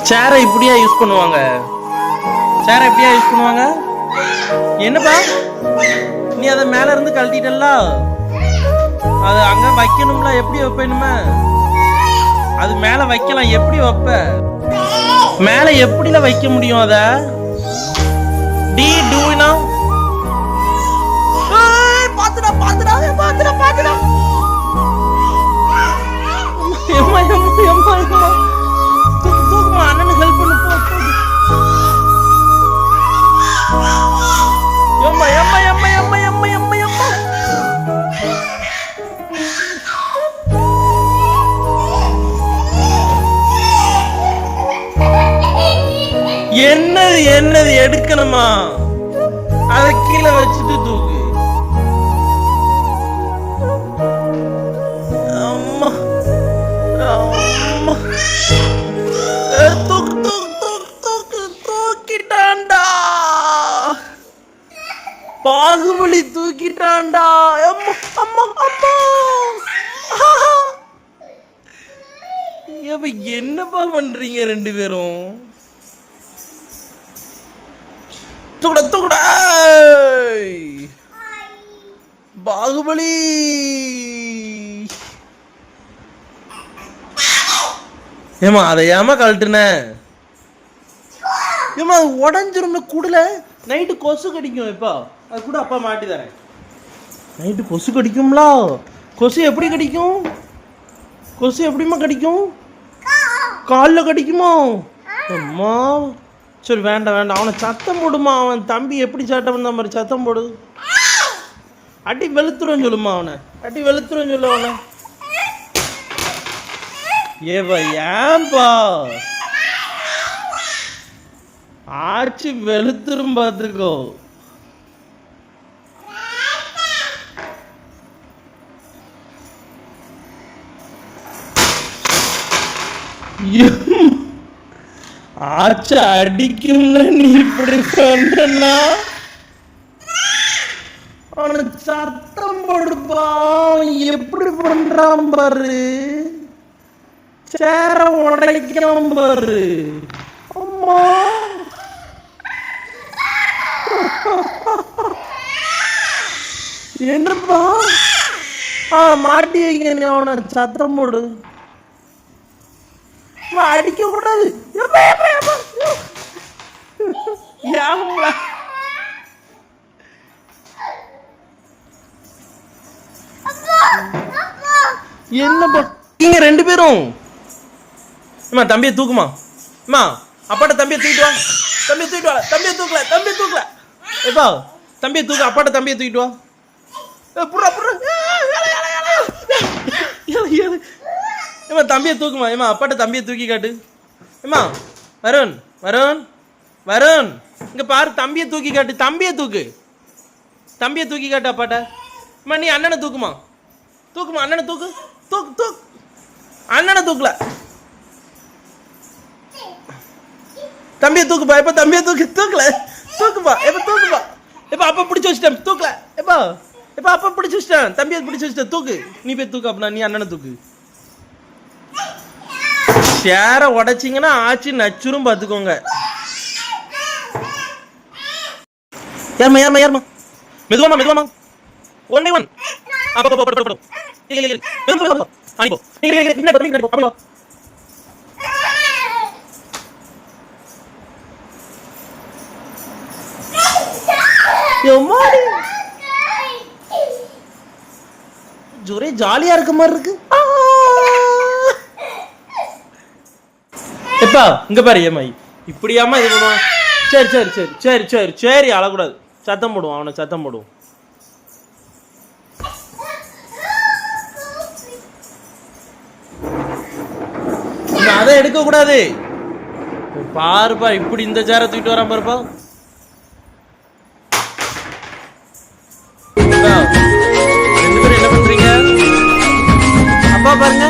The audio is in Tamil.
சேரை இப்படியா யூஸ் பண்ணுவாங்க? சேரை எப்படியா யூஸ் பண்ணுவாங்க? என்னப்பா நீ அதை மேல இருந்து கழட்டிட்டல்ல, அது அங்க வைக்கணும்ல, எப்படி வைப்பேனுமே? அது மேல வைக்கலாம், எப்படி வைப்ப? மேல எப்படில வைக்க முடியும்? அத டி டூ நோ பாத்துடா பாத்துடா பாத்துடா பாத்துடா எம்மா எம்மா எம்மா எம்மா தூக்குமா, அண்ணனுக்கு ஹெல்ப் பண்ணு போ. எம்மா எம்மா எம்மா எம்மா எம்மா எம்மா எம்மா என்னது என்னது எடுக்கணுமா? அத கீழே வச்சுட்டு தூக்கு. அம்மா அம்மா தூக்கு தூக்கு தூக்கு தூக்கு தூக்கிட்டான்டா, பாகுபலி தூக்கிட்டான்டா. அம்மா அம்மா அம்மா என்னப்பா பண்றீங்க ரெண்டு பேரும்? தூக்குடா தூக்குடா பாகுபலி. ஏமா அதை ஏமா கழட்டுன? ஏமா அது உடஞ்சிரும் கூடல. நைட்டு கொசு கடிக்கும். இப்போ அது கூட அப்பா மாட்டி தரேன். நைட்டு கொசு கடிக்கும்ல. கொசு எப்படி கடிக்கும்? கொசு எப்படிமா கடிக்கும்? காலில் கடிக்குமா? அம்மா சரி வேண்டாம் வேண்டாம், அவனை சத்தம் போடுமா. அவன் தம்பி எப்படி சட்டம் வந்த மாதிரி சத்தம் போடு. அடி வெளுத்துருன்னு சொல்லுமா அவனை, அடி வெளுத்துருன்னு சொல்லு அவனை. ஏப்பா ஏன்பா ஆச்சு வெளுத்துரும் பார்த்துக்கோ. ஆச்சு அடிக்கும்ல நீ இப்படி சொன்னா. அவனுக்கு சத்தம் போடுப்பா, எப்படி பண்றான் பாரு. சேர உடைக்காம பாரு. அம்மா என்னப்பா மாட்டி வைக்க. நீ அவனை சத்தம் போடு, அடிக்க கூடாது. என்னப்பா நீங்க ரெண்டு பேரும்? தம்பியை தூக்குமா. அம்மா அப்பாட்ட தம்பியை தூக்கிட்டு வா, தம்பியை தூக்கிட்டு வா. தம்பியை தூக்கல, தம்பியை தூக்கல. எப்பா தம்பியை தூக்கு, அப்பாட்ட தம்பியை தூக்கிட்டு வா. புறா புறா ஏமா தம்பியை தூக்குமா. ஏமா அப்பாட்ட தம்பியை தூக்கி காட்டு. ஏமா வருண் வருண் வருண் இங்க பாரு, தம்பியை தூக்கி காட்டு. தம்பியை தூக்கு, தம்பியை தூக்கி காட்டு அப்பாட்ட. அம்மா நீ அண்ணனை தூக்குமா, தூக்குமா அண்ணனை தூக்கு. தூக்கு தூக்கு, அண்ணனை தூக்கல. தம்பியை தூக்குப்பா. எப்ப தம்பியை தூக்கு, தூக்கல. தூக்குப்பா எப்ப, தூக்குப்பா. எப்ப அப்பா பிடிச்சி வச்சிட்டேன், தூக்கல. எப்பா எப்ப அப்பா பிடிச்சி வச்சிட்டேன், தம்பியை பிடிச்சி வச்சிட்டேன். தூக்கு, நீ போய் தூக்கு. அப்பனா நீ அண்ணனை தூக்கு. சேர உடைச்சிங்கன்னா ஆச்சு நச்சுரும் பார்த்துக்கோங்க. யாருமா யாருமா யாருமா மெதுவாமா மெதுவாமா. One by one. ஜோரே ஜாலியா இருக்க மாதிரி இருக்கு. எப்பா இங்க பாரு. ஏமாய் இப்படியாமா இது பண்ணுவான். சரி சரி சரி சரி சரி சரி அழக்கூடாது. சத்தம் போடுவான், அவனை சத்தம் போடுவோம். அதை எடுக்க கூடாது. பாருப்பா இப்படி இந்த சேர தூக்கிட்டு வரான் பாருப்பா. ரெண்டு பேரும் என்ன பண்றீங்க? அப்பா பாருங்க.